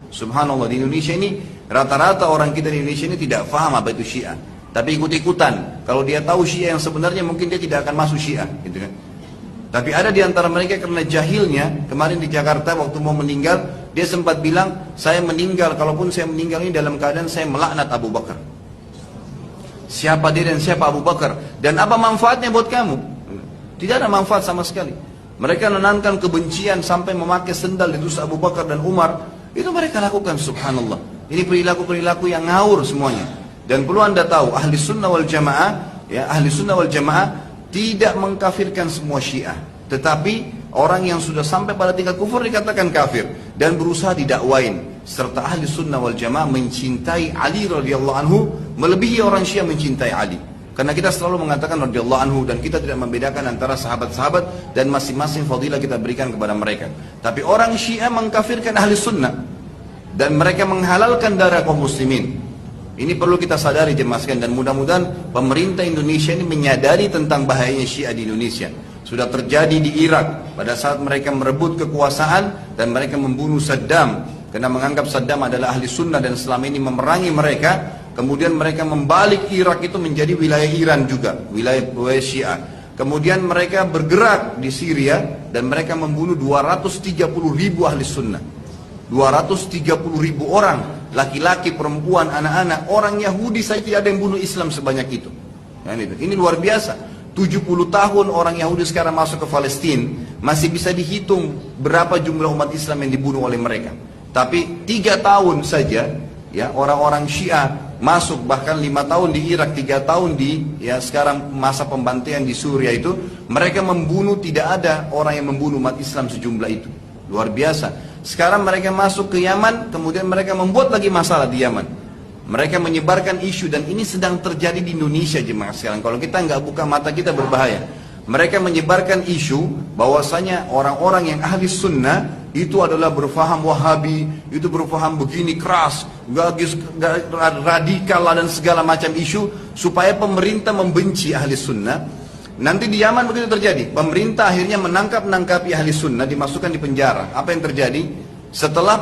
Subhanallah, di Indonesia ini rata-rata orang kita di Indonesia ini tidak paham apa itu Syiah, tapi ikut-ikutan. Kalau dia tahu Syiah yang sebenarnya mungkin dia tidak akan masuk Syiah, gitu kan. Tapi ada di antara mereka karena jahilnya, kemarin di Jakarta waktu mau meninggal, dia sempat bilang, saya meninggal, kalaupun saya meninggal ini dalam keadaan saya melaknat Abu Bakar. Siapa dia dan siapa Abu Bakar? Dan apa manfaatnya buat kamu? Tidak ada manfaat sama sekali. Mereka menanamkan kebencian sampai memakai sendal di dus Abu Bakar dan Umar. Itu mereka lakukan, subhanallah. Ini perilaku-perilaku yang ngawur semuanya. Dan perlu anda tahu, ahli sunnah wal jamaah, ya, ahli sunnah wal jamaah tidak mengkafirkan semua Syiah, tetapi orang yang sudah sampai pada tingkat kufur dikatakan kafir dan berusaha didakwain. Serta ahli sunnah wal jamaah mencintai Ali radhiyallahu anhu melebihi orang Syiah mencintai Ali. Karena kita selalu mengatakan radhiyallahu anhu dan kita tidak membedakan antara sahabat-sahabat dan masing-masing fadilah kita berikan kepada mereka. Tapi orang Syiah mengkafirkan ahli sunnah dan mereka menghalalkan darah kaum muslimin. Ini perlu kita sadari jemaah sekalian, dan mudah-mudahan pemerintah Indonesia ini menyadari tentang bahayanya Syiah di Indonesia. Sudah terjadi di Irak pada saat mereka merebut kekuasaan dan mereka membunuh Saddam karena menganggap Saddam adalah ahli sunnah dan selama ini memerangi mereka. Kemudian mereka membalik Irak itu menjadi wilayah Iran juga, wilayah Syiah. Kemudian mereka bergerak di Syria dan mereka membunuh 230.000 ahli sunnah. 230.000 orang, laki-laki, perempuan, anak-anak, orang Yahudi saja tidak ada yang bunuh Islam sebanyak itu. Ini luar biasa. 70 tahun orang Yahudi sekarang masuk ke Palestina, masih bisa dihitung berapa jumlah umat Islam yang dibunuh oleh mereka. Tapi 3 tahun saja, ya, orang-orang Syiah masuk, bahkan 5 tahun di Irak, 3 tahun di, ya, sekarang masa pembantaian di Suriah itu, mereka membunuh, tidak ada orang yang membunuh umat Islam sejumlah itu. Luar biasa. Sekarang mereka masuk ke Yaman, kemudian mereka membuat lagi masalah di Yaman. Mereka menyebarkan isu, dan ini sedang terjadi di Indonesia jemaah sekarang. Kalau kita nggak buka mata kita berbahaya. Mereka menyebarkan isu bahwasanya orang-orang yang ahli sunnah itu adalah berfaham Wahabi, itu berfaham begini keras, radikal dan segala macam isu supaya pemerintah membenci ahli sunnah. Nanti di Yaman begitu terjadi, pemerintah akhirnya menangkap-nangkapi ahli sunnah, dimasukkan di penjara. Apa yang terjadi? Setelah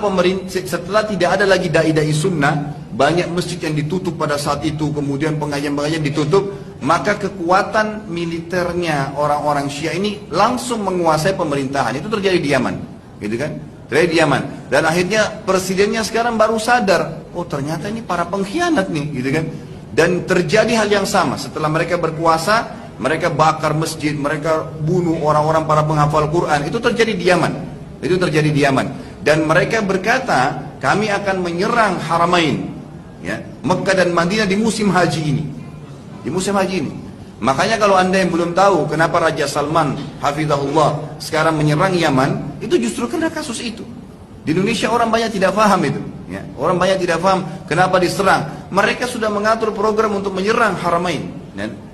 tidak ada lagi dai-dai sunnah, banyak masjid yang ditutup pada saat itu, kemudian pengajian-pengajian ditutup, maka kekuatan militernya orang-orang Syiah ini langsung menguasai pemerintahan. Itu terjadi di Yaman, gitu kan? Terjadi di Yaman. Dan akhirnya presidennya sekarang baru sadar, oh ternyata ini para pengkhianat nih, gitu kan? Dan terjadi hal yang sama setelah mereka berkuasa. Mereka bakar masjid, mereka bunuh orang-orang para penghafal Quran. Itu terjadi di Yaman. Itu terjadi di Yaman. Dan mereka berkata, kami akan menyerang Haramain, ya, Mekah dan Madinah di musim haji ini. Di musim haji ini. Makanya kalau anda yang belum tahu kenapa Raja Salman hafizahullah sekarang menyerang Yaman, itu justru karena kasus itu. Di Indonesia orang banyak tidak paham itu, ya. Orang banyak tidak paham kenapa diserang. Mereka sudah mengatur program untuk menyerang Haramain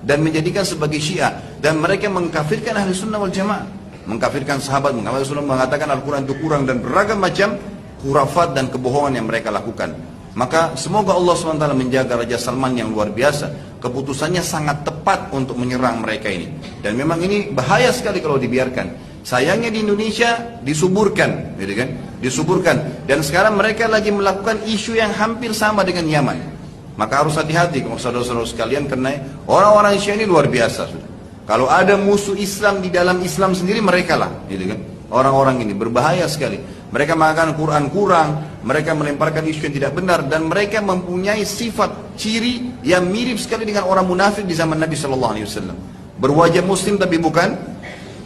dan menjadikan sebagai Syiah, dan mereka mengkafirkan ahli sunnah wal jamaah, mengkafirkan sahabat, mengatakan Al-Quran itu kurang, dan beragam macam khurafat dan kebohongan yang mereka lakukan. Maka semoga Allah SWT menjaga Raja Salman yang luar biasa. Keputusannya sangat tepat untuk menyerang mereka ini, dan memang ini bahaya sekali kalau dibiarkan. Sayangnya di Indonesia disuburkan, gitu kan? Disuburkan, dan sekarang mereka lagi melakukan isu yang hampir sama dengan Yaman. Maka harus hati-hati saudara-saudara sekalian, karena orang-orang Syiah ini luar biasa sudah. Kalau ada musuh Islam di dalam Islam sendiri, mereka lah, gitu kan? Orang-orang ini berbahaya sekali. Mereka mengatakan Quran kurang, mereka melemparkan isu yang tidak benar, dan mereka mempunyai sifat ciri yang mirip sekali dengan orang munafik di zaman Nabi SAW. Berwajah Muslim tapi bukan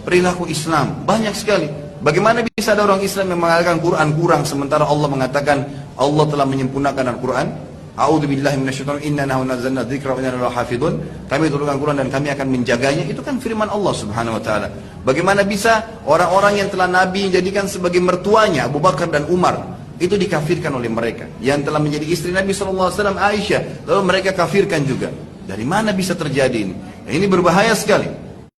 perilaku Islam. Banyak sekali. Bagaimana bisa ada orang Islam yang mengatakan Quran kurang, sementara Allah mengatakan Allah telah menyempurnakan Al-Quran? A'udzubillahi minasyaitonir inna nahnu nazzalna dzikra wa inna lahu hafizun. Kami turunkan Quran dan kami akan menjaganya. Itu kan firman Allah Subhanahu wa taala. Bagaimana bisa orang-orang yang telah Nabi jadikan sebagai mertuanya Abu Bakar dan Umar itu dikafirkan oleh mereka, yang telah menjadi istri Nabi SAW Aisyah, lalu mereka kafirkan juga. Dari mana bisa terjadi ini? Ini berbahaya sekali.